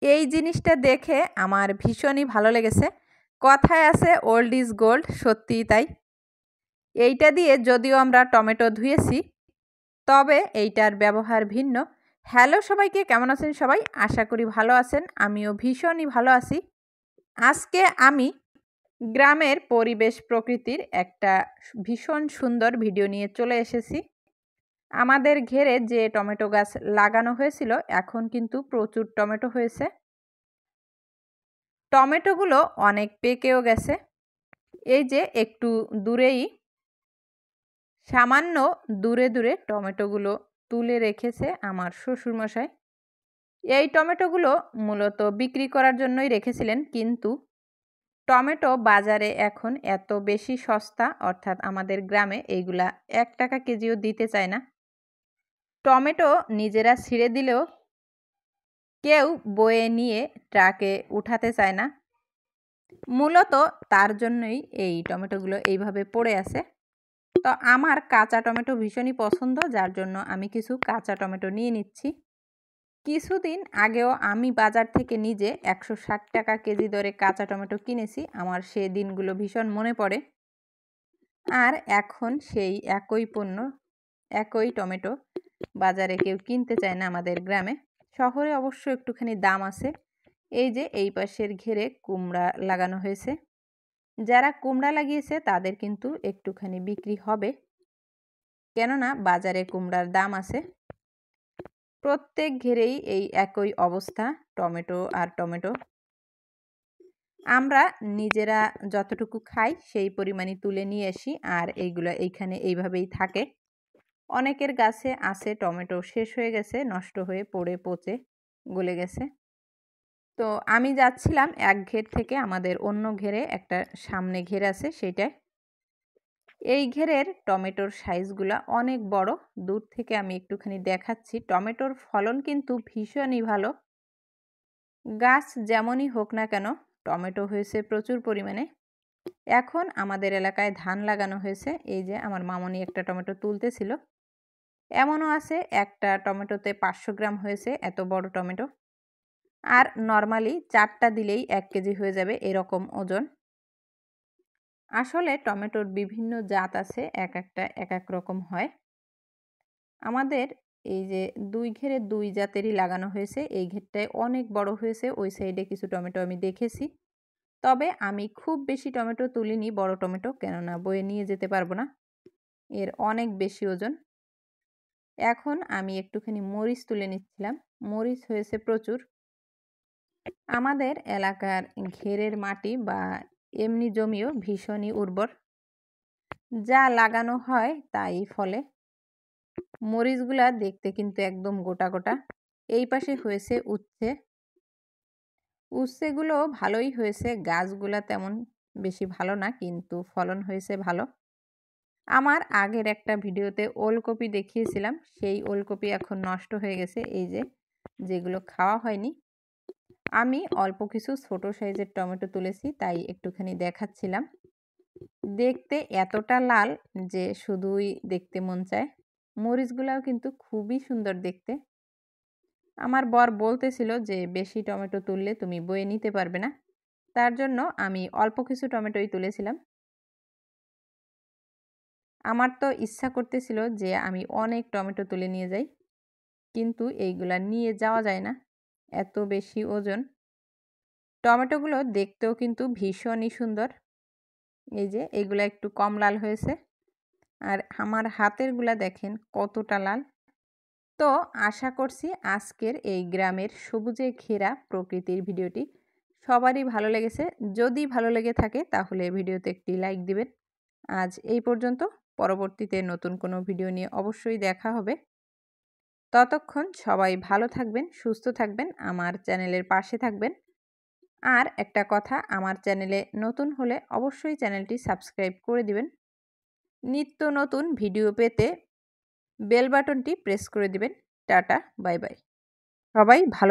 এই জিনিসটা দেখে আমার ভীষণই ভালো লেগেছে। কথায় আছে ওল্ড ইজ গোল্ড, সত্যিই তাই। এইটা দিয়ে যদিও আমরা টমেটো ধুয়েছি, তবে এইটার ব্যবহার ভিন্ন। হ্যালো সবাইকে, কেমন আছেন সবাই? আশা করি ভালো আছেন। আমিও ভীষণই ভালো আছি। আজকে আমি গ্রামের পরিবেশ প্রকৃতির একটা ভীষণ সুন্দর ভিডিও নিয়ে চলে এসেছি। আমাদের ঘেরে যে টমেটো গাছ লাগানো হয়েছিল, এখন কিন্তু প্রচুর টমেটো হয়েছে। টমেটোগুলো অনেক পেকেও গেছে। এই যে একটু দূরেই, সামান্য দূরে দূরে টমেটোগুলো তুলে রেখেছে আমার শ্বশুরমশাই। এই টমেটোগুলো মূলত বিক্রি করার জন্যই রেখেছিলেন, কিন্তু টমেটো বাজারে এখন এত বেশি সস্তা, অর্থাৎ আমাদের গ্রামে এইগুলা 1 টাকা কেজিও দিতে চায় না। টমেটো নিজেরা ছিঁড়ে দিলেও কেউ বয়ে নিয়ে ট্রাকে উঠাতে চায় না। মূলত তার জন্যই এই টমেটোগুলো এইভাবে পড়ে আছে। তো আমার কাঁচা টমেটো ভীষণই পছন্দ, যার জন্য আমি কিছু কাঁচা টমেটো নিয়ে নিচ্ছি। কিছুদিন আগেও আমি বাজার থেকে নিজে 160 টাকা কেজি দরে কাঁচা টমেটো কিনেছি। আমার সে দিনগুলো ভীষণ মনে পড়ে। আর এখন সেই একই পণ্য, একই টমেটো বাজারে কেউ কিনতে চায় না আমাদের গ্রামে। শহরে অবশ্য একটুখানি দাম আছে। এই যে এই পাশের ঘেরে কুমড়া লাগানো হয়েছে। যারা কুমড়া লাগিয়েছে তাদের কিন্তু একটুখানি বিক্রি হবে, কেননা বাজারে কুমড়ার দাম আছে। প্রত্যেক ঘেরেই এই একই অবস্থা, টমেটো আর টমেটো। আমরা নিজেরা যতটুকু খাই সেই পরিমাণই তুলে নিয়ে আসি, আর এইগুলো এইখানে এইভাবেই থাকে। অনেকের গাছে আছে টমেটো শেষ হয়ে গেছে, নষ্ট হয়ে পড়ে পচে গলে গেছে। তো আমি যাচ্ছিলাম এক ঘের থেকে আমাদের অন্য ঘেরে, একটা সামনে ঘের আছে সেইটায়। এই ঘেরের টমেটোর সাইজগুলো অনেক বড়। দূর থেকে আমি একটুখানি দেখাচ্ছি। টমেটোর ফলন কিন্তু ভীষণই ভালো। গাছ যেমনই হোক না কেন, টমেটো হয়েছে প্রচুর পরিমাণে। এখন আমাদের এলাকায় ধান লাগানো হয়েছে। এই যে আমার মামনি একটা টমেটো তুলতেছিল। এমনও আছে একটা টমেটোতে 500 গ্রাম হয়েছে, এত বড় টমেটো। আর নর্মালি 4টা দিলেই 1 কেজি হয়ে যাবে, এরকম ওজন। আসলে টমেটোর বিভিন্ন জাত আছে, এক একটা এক এক রকম হয়। আমাদের এই যে 2 ঘেরে 2 জাতেরই লাগানো হয়েছে। এই ঘেরটায় অনেক বড় হয়েছে, ওই সাইডে কিছু টমেটো আমি দেখেছি। তবে আমি খুব বেশি টমেটো তুলিনি, বড় টমেটো, কেননা বয়ে নিয়ে যেতে পারবো না, এর অনেক বেশি ওজন। এখন আমি একটুখানি মরিচ তুলে নিচ্ছিলাম। মরিচ হয়েছে প্রচুর। আমাদের এলাকার ঘেরের মাটি বা এমনি জমিও ভীষণই উর্বর। যা লাগানো হয় তাই ফলে। মরিচগুলা দেখতে কিন্তু একদম গোটা গোটা। এই পাশে হয়েছে উচ্ছে। উচ্ছেগুলো ভালোই হয়েছে, গাছগুলা তেমন বেশি ভালো না, কিন্তু ফলন হয়েছে ভালো। আমার আগের একটা ভিডিওতে ওলকপি দেখিয়েছিলাম, সেই ওলকপি এখন নষ্ট হয়ে গেছে। এই যে যেগুলো খাওয়া হয়নি। আমি অল্প কিছু ছোট সাইজের টমেটো তুলেছি, তাই একটুখানি দেখাচ্ছিলাম। দেখতে এতটা লাল যে শুধুই দেখতে মন চায়। মরিচগুলাও কিন্তু খুবই সুন্দর দেখতে। আমার বর বলতেছিল যে বেশি টমেটো তুললে তুমি বয়ে নিতে পারবে না, তার জন্য আমি অল্প কিছু টমেটোই তুলেছিলাম। আমার তো ইচ্ছা করতেছিল যে আমি অনেক টমেটো তুলে নিয়ে যাই, কিন্তু এইগুলা নিয়ে যাওয়া যায় না, এত বেশি ওজন। টমেটোগুলো দেখতেও কিন্তু ভীষণই সুন্দর। এই যে এইগুলা একটু কম লাল হয়েছে, আর আমার হাতেরগুলা দেখেন কতটা লাল। তো আশা করছি আজকের এই গ্রামের সবুজে ঘেরা প্রকৃতির ভিডিওটি সবারই ভালো লেগেছে। যদি ভালো লেগে থাকে তাহলে ভিডিওতে একটি লাইক দিবেন। আজ এই পর্যন্ত। পরবর্তীতে নতুন কোনো ভিডিও নিয়ে অবশ্যই দেখা হবে। ততক্ষণ সবাই ভালো থাকবেন, সুস্থ থাকবেন, আমার চ্যানেলের পাশে থাকবেন। আর একটা কথা, আমার চ্যানেলে নতুন হলে অবশ্যই চ্যানেলটি সাবস্ক্রাইব করে দিবেন। নিত্য নতুন ভিডিও পেতে বেল বাটনটি প্রেস করে দিবেন। Tata, bye bye. সবাই ভালো